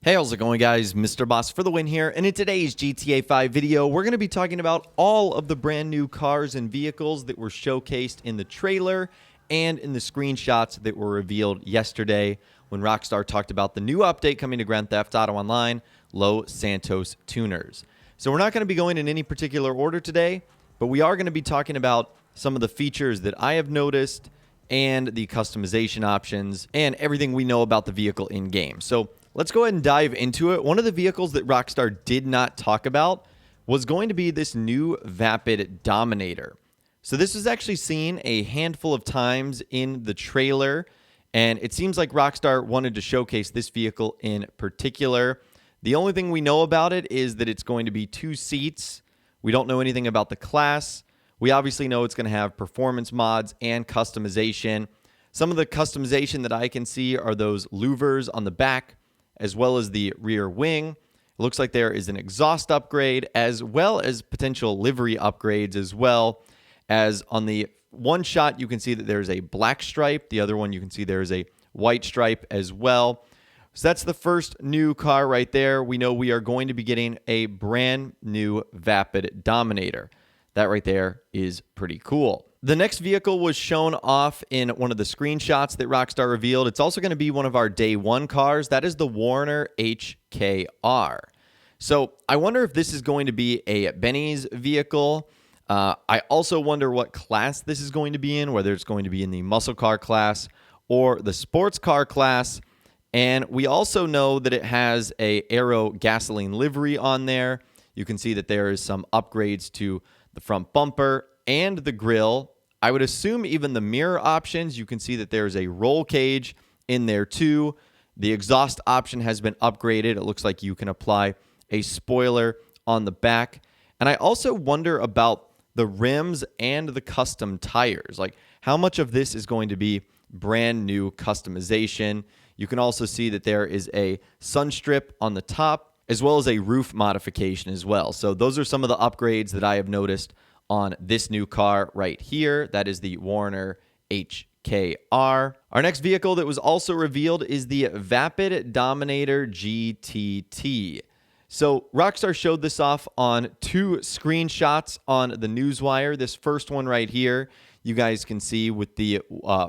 Hey, how's it going, guys? Mr. Boss for the win here, and in today's GTA 5 video, we're going to be talking about all of the brand new cars and vehicles that were showcased in the trailer and in the screenshots that were revealed yesterday when Rockstar talked about the new update coming to Grand Theft Auto Online, Los Santos Tuners. So we're not going to be going in any particular order today, but we are going to be talking about some of the features that I have noticed and the customization options and everything we know about the vehicle in-game. So let's go ahead and dive into it. One of the vehicles that Rockstar did not talk about was going to be this new Vapid Dominator. So this was actually seen a handful of times in the trailer, and it seems like Rockstar wanted to showcase this vehicle in particular. The only thing we know about it is that it's going to be 2 seats. We don't know anything about the class. We obviously know it's going to have performance mods and customization. Some of the customization that I can see are those louvers on the back, as well as the rear wing. It looks like there is an exhaust upgrade, as well as potential livery upgrades, as well as on the one shot, you can see that there's a black stripe. The other one, you can see there's a white stripe as well. So that's the first new car right there. We know we are going to be getting a brand new Vapid Dominator. That right there is pretty cool. The next vehicle was shown off in one of the screenshots that Rockstar revealed. It's also going to be one of our day one cars. That is the Warner HKR. So I wonder if this is going to be a Benny's vehicle. I also wonder what class this is going to be in, whether it's going to be in the muscle car class or the sports car class. And we also know that it has a Aero gasoline livery on there. You can see that there is some upgrades to the front bumper and the grille. I would assume even the mirror options, you can see that there's a roll cage in there too. The exhaust option has been upgraded. It looks like you can apply a spoiler on the back. And I also wonder about the rims and the custom tires. Like, how much of this is going to be brand new customization? You can also see that there is a sun strip on the top, as well as a roof modification as well. So those are some of the upgrades that I have noticed on this new car right here. That is the Warner HKR. Our next vehicle that was also revealed is the Vapid Dominator Gtt. So Rockstar showed this off on 2 screenshots on the Newswire. This first one right here, you guys can see with the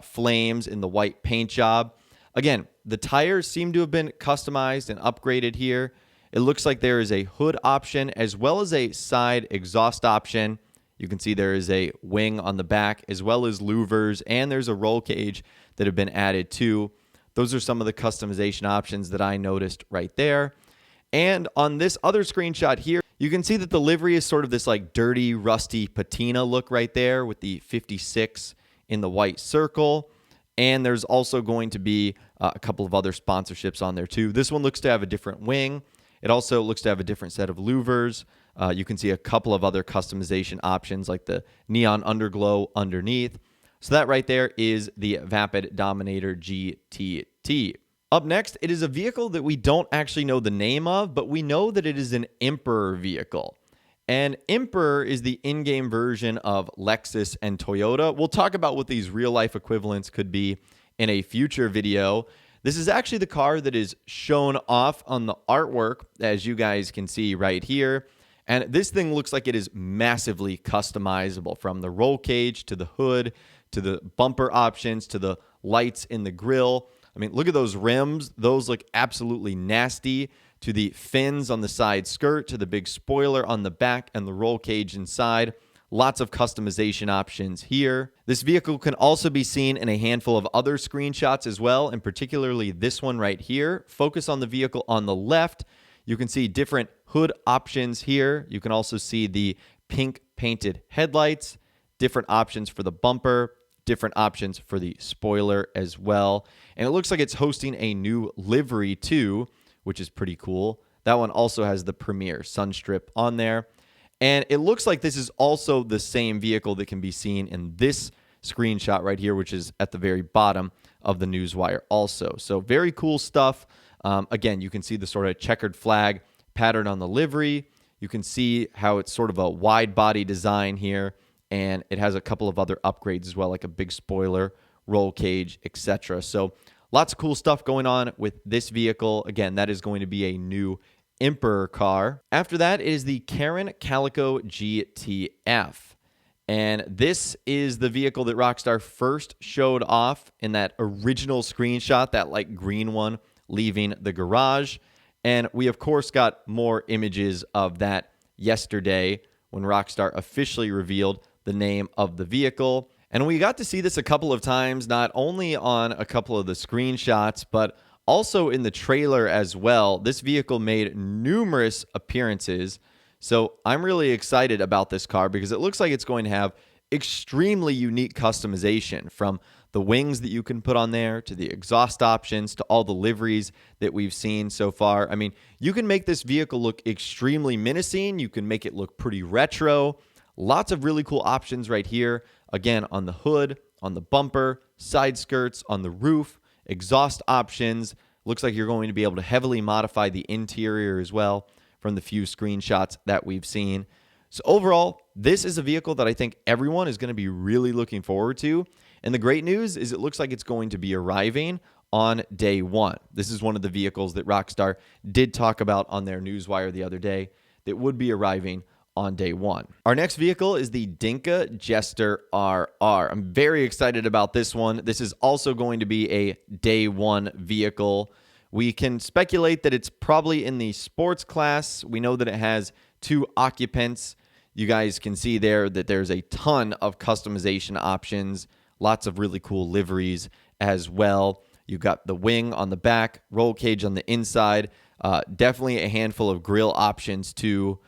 flames in the white paint job. Again, the tires seem to have been customized and upgraded here. It looks like there is a hood option as well as a side exhaust option. You can see there is a wing on the back as well as louvers, and there's a roll cage that have been added too. Those are some of the customization options that I noticed right there. And on this other screenshot here, you can see that the livery is sort of this like dirty, rusty patina look right there with the 56 in the white circle. And there's also going to be a couple of other sponsorships on there too. This one looks to have a different wing. It also looks to have a different set of louvers. You can see a couple of other customization options like the neon underglow underneath. So that right there is the Vapid Dominator Gtt. Up next, it is a vehicle that we don't actually know the name of, but we know that it is an Emperor vehicle. And Emperor is the in-game version of Lexus and Toyota. We'll talk about what these real-life equivalents could be in a future video. This is actually the car that is shown off on the artwork, as you guys can see right here. And this thing looks like it is massively customizable, from the roll cage to the hood to the bumper options to the lights in the grille. I mean, look at those rims. Those look absolutely nasty. To the fins on the side skirt, to the big spoiler on the back and the roll cage inside. Lots of customization options here. This vehicle can also be seen in a handful of other screenshots as well, and particularly this one right here. Focus on the vehicle on the left. You can see different hood options here. You can also see the pink painted headlights, different options for the bumper, different options for the spoiler as well. And it looks like it's hosting a new livery too, which is pretty cool. That one also has the Premier sun strip on there. And it looks like this is also the same vehicle that can be seen in this screenshot right here, which is at the very bottom of the Newswire also. So very cool stuff. Again, you can see the sort of checkered flag pattern on the livery. You can see how it's sort of a wide body design here. And it has a couple of other upgrades as well, like a big spoiler, roll cage, etc. So lots of cool stuff going on with this vehicle. Again, that is going to be a new Emperor car. After that is the Calico Gtf. And this is the vehicle that Rockstar first showed off in that original screenshot, that like green one leaving the garage. And we, of course, got more images of that yesterday when Rockstar officially revealed the name of the vehicle. And we got to see this a couple of times, not only on a couple of the screenshots, but also in the trailer as well. This vehicle made numerous appearances. So I'm really excited about this car because it looks like it's going to have extremely unique customization, from the wings that you can put on there to the exhaust options to all the liveries that we've seen so far. I mean, you can make this vehicle look extremely menacing. You can make it look pretty retro. Lots of really cool options right here. Again, on the hood, on the bumper, side skirts, on the roof, exhaust options. Looks like you're going to be able to heavily modify the interior as well from the few screenshots that we've seen. So overall, this is a vehicle that I think everyone is going to be really looking forward to. And the great news is it looks like it's going to be arriving on day one. This is one of the vehicles that Rockstar did talk about on their newswire the other day that would be arriving on day one. Our next vehicle is the Dinka Jester Rr. I'm very excited about this one. This is also going to be a day one vehicle. We can speculate that it's probably in the sports class. We know that it has 2 occupants. You guys can see there that there's a ton of customization options, lots of really cool liveries as well. You've got the wing on the back, roll cage on the inside, definitely a handful of grille options too,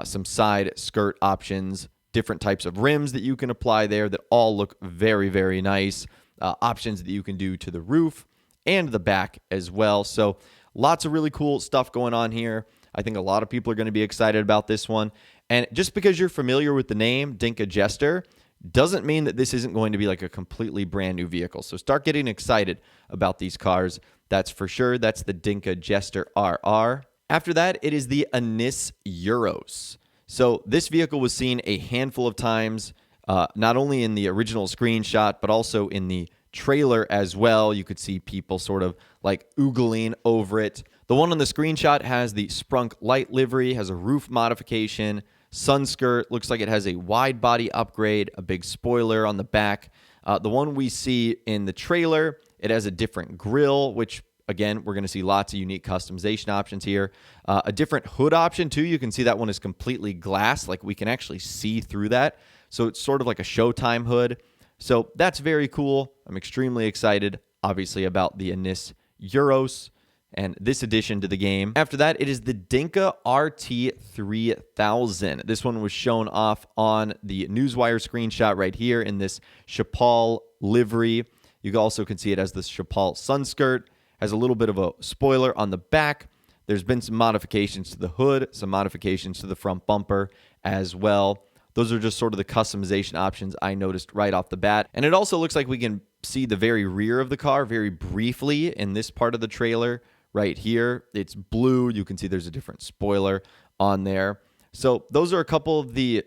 some side skirt options, different types of rims that you can apply there that all look very, very nice, options that you can do to the roof and the back as well. So lots of really cool stuff going on here. I think a lot of people are going to be excited about this one. And just because you're familiar with the name Dinka Jester doesn't mean that this isn't going to be like a completely brand new vehicle. So start getting excited about these cars. That's for sure. That's the Dinka Jester Rr. After that, it is the Anis Euros. So this vehicle was seen a handful of times, not only in the original screenshot, but also in the trailer as well. You could see people sort of like oogling over it. The one on the screenshot has the Sprunk light livery, has a roof modification, sun skirt, looks like it has a wide body upgrade, a big spoiler on the back. The one we see in the trailer, it has a different grille, which again, we're going to see lots of unique customization options here. A different hood option too. You can see that one is completely glass, like we can actually see through that. So it's sort of like a Showtime hood. So that's very cool. I'm extremely excited, obviously, about the Anis Euros and this addition to the game. After that, it is the Dinka Rt 3000. This one was shown off on the Newswire screenshot right here in this Chapal livery. You also can see it as this Chapal sun skirt. Has a little bit of a spoiler on the back. There's been some modifications to the hood, some modifications to the front bumper as well. Those are just sort of the customization options I noticed right off the bat. And it also looks like we can see the very rear of the car very briefly in this part of the trailer right here. It's blue. You can see there's a different spoiler on there. So those are a couple of the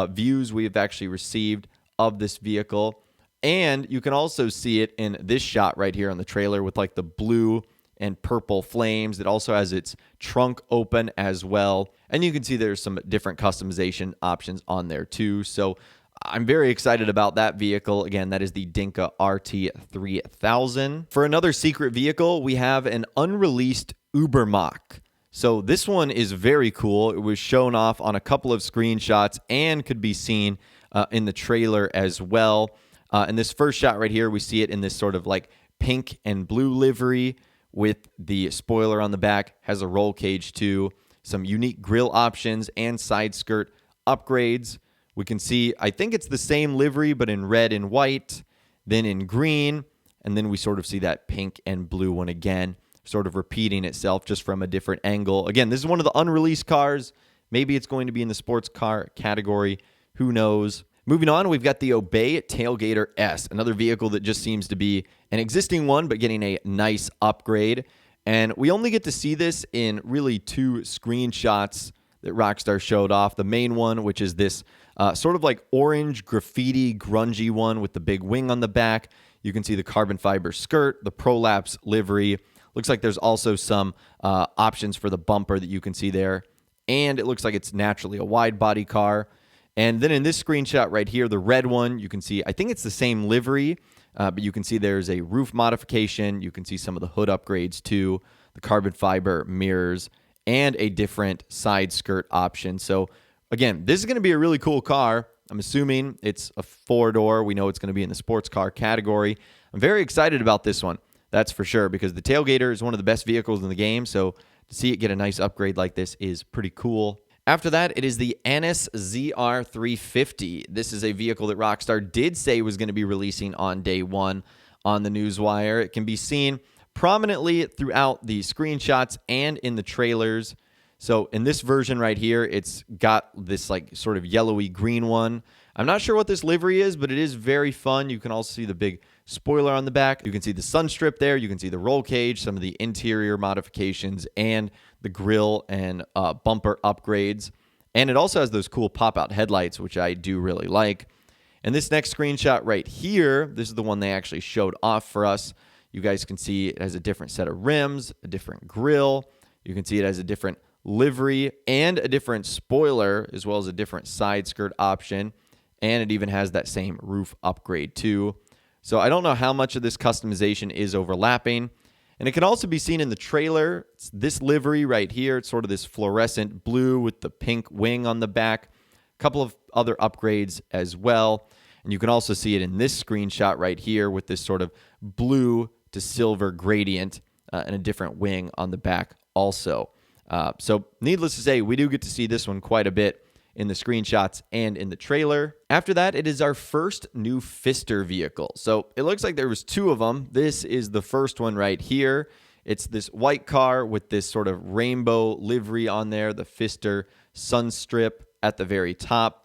views we've actually received of this vehicle. And you can also see it in this shot right here on the trailer with like the blue and purple flames. It also has its trunk open as well. And you can see there's some different customization options on there too. So I'm very excited about that vehicle. Again, that is the Dinka Rt 3000. For another secret vehicle, we have an unreleased Ubermacht. So this one is very cool. It was shown off on a couple of screenshots and could be seen in the trailer as well. In this first shot right here, we see it in this sort of like pink and blue livery with the spoiler on the back, has a roll cage too, some unique grille options and side skirt upgrades. We can see, I think it's the same livery, but in red and white, then in green, and then we sort of see that pink and blue one again, sort of repeating itself just from a different angle. Again, this is one of the unreleased cars. Maybe it's going to be in the sports car category. Who knows? Moving on, we've got the Obey Tailgater S, another vehicle that just seems to be an existing one, but getting a nice upgrade. And we only get to see this in really two screenshots that Rockstar showed off. The main one, which is this sort of like orange graffiti grungy one with the big wing on the back. You can see the carbon fiber skirt, the Prolapse livery. Looks like there's also some options for the bumper that you can see there. And it looks like it's naturally a wide body car. And then in this screenshot right here, the red one, you can see, I think it's the same livery, but you can see there's a roof modification. You can see some of the hood upgrades too, the carbon fiber mirrors, and a different side skirt option. So again, this is going to be a really cool car. I'm assuming it's a 4-door. We know it's going to be in the sports car category. I'm very excited about this one. That's for sure, because the Tailgater is one of the best vehicles in the game. So to see it get a nice upgrade like this is pretty cool. After that, it is the Annis ZR350. This is a vehicle that Rockstar did say was going to be releasing on day one on the newswire. It can be seen prominently throughout the screenshots and in the trailers. So in this version right here, it's got this like sort of yellowy green one. I'm not sure what this livery is, but it is very fun. You can also see the big spoiler on the back. You can see the sun strip there. You can see the roll cage, some of the interior modifications, and the grille and bumper upgrades. And it also has those cool pop-out headlights, which I do really like. And this next screenshot right here, this is the one they actually showed off for us. You guys can see it has a different set of rims, a different grille. You can see it has a different livery and a different spoiler, as well as a different side skirt option. And it even has that same roof upgrade too. So I don't know how much of this customization is overlapping. And it can also be seen in the trailer. It's this livery right here. It's sort of this fluorescent blue with the pink wing on the back. A couple of other upgrades as well. And you can also see it in this screenshot right here with this sort of blue to silver gradient and a different wing on the back also. So needless to say, we do get to see this one quite a bit in the screenshots and in the trailer. After that, it is our first new Fister vehicle. So it looks like there was two of them. This is the first one right here. It's this white car with this sort of rainbow livery on there, the Fister sun strip at the very top.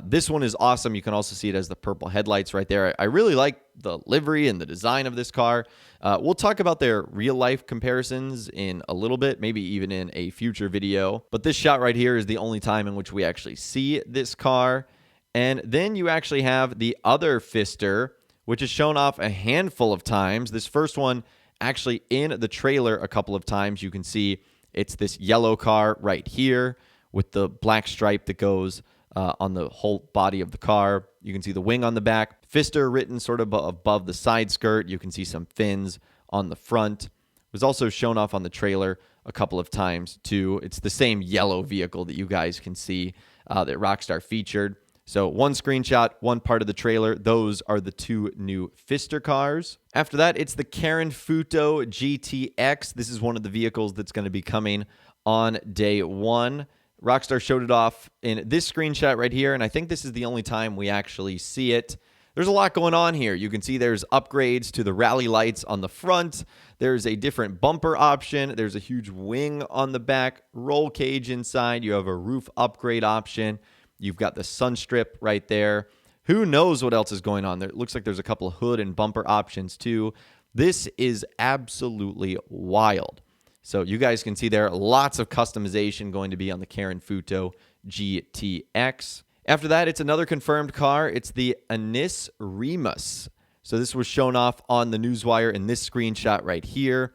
This one is awesome. You can also see it as the purple headlights right there. I really like the livery and the design of this car. We'll talk about their real-life comparisons in a little bit, maybe even in a future video. But this shot right here is the only time in which we actually see this car. And then you actually have the other Fister, which is shown off a handful of times. This first one actually in the trailer a couple of times. You can see it's this yellow car right here with the black stripe that goes on the whole body of the car. You can see the wing on the back. Fister written sort of above the side skirt. You can see some fins on the front. It was also shown off on the trailer a couple of times too. It's the same yellow vehicle that you guys can see that Rockstar featured. So one screenshot, one part of the trailer. Those are the two new Fister cars. After that, it's the Futo Gtx. This is one of the vehicles that's going to be coming on day one. Rockstar showed it off in this screenshot right here, and I think this is the only time we actually see it. There's a lot going on here. You can see there's upgrades to the rally lights on the front. There's a different bumper option. There's a huge wing on the back, roll cage inside. You have a roof upgrade option. You've got the sun strip right there. Who knows what else is going on there? It looks like there's a couple of hood and bumper options too. This is absolutely wild. So you guys can see there lots of customization going to be on the Futo GTX. After that, it's another confirmed car. It's the Remus. So this was shown off on the newswire in this screenshot right here.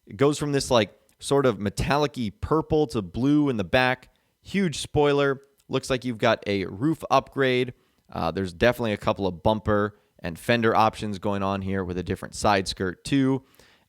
It goes from this like sort of metallic-y purple to blue in the back. Huge spoiler. Looks like you've got a roof upgrade. There's definitely a couple of bumper and fender options going on here with a different side skirt too.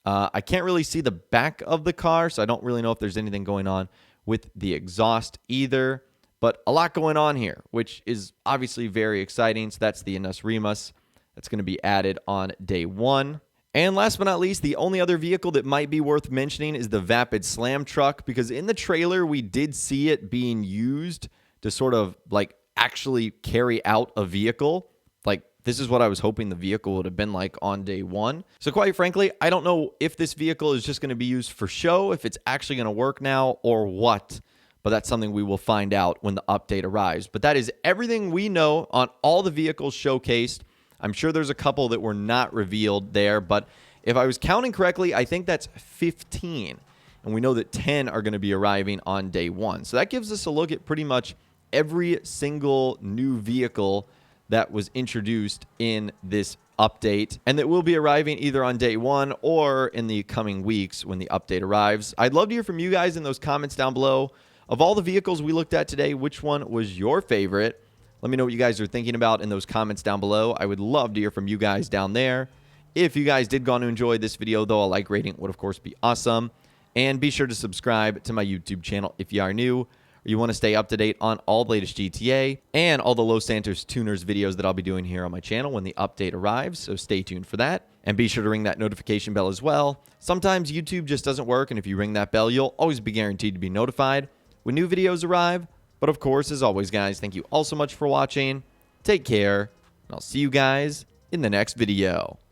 I can't really see the back of the car, so I don't really know if there's anything going on with the exhaust either. But a lot going on here, which is obviously very exciting. So that's the Remus. That's going to be added on day one. And last but not least, the only other vehicle that might be worth mentioning is the Vapid Slam Truck, because in the trailer, we did see it being used to sort of like actually carry out a vehicle. Like, this is what I was hoping the vehicle would have been like on day one. So quite frankly, I don't know if this vehicle is just going to be used for show, if it's actually going to work now, or what. But that's something we will find out when the update arrives. But that is everything we know on all the vehicles showcased. I'm sure there's a couple that were not revealed there, but if I was counting correctly, I think that's 15. And we know that 10 are going to be arriving on day one. So that gives us a look at pretty much every single new vehicle that was introduced in this update, and that will be arriving either on day 1 or in the coming weeks when the update arrives. I'd love to hear from you guys in those comments down below. Of all the vehicles we looked at today, which one was your favorite? Let me know what you guys are thinking about in those comments down below. I would love to hear from you guys down there. If you guys did go on to enjoy this video, though, a like rating would, of course, be awesome. And be sure to subscribe to my YouTube channel if you are new, or you want to stay up to date on all the latest GTA and all the Los Santos Tuners videos that I'll be doing here on my channel when the update arrives. So stay tuned for that. And be sure to ring that notification bell as well. Sometimes YouTube just doesn't work, and if you ring that bell, you'll always be guaranteed to be notified when new videos arrive. But of course, as always, guys, thank you all so much for watching. Take care, and I'll see you guys in the next video.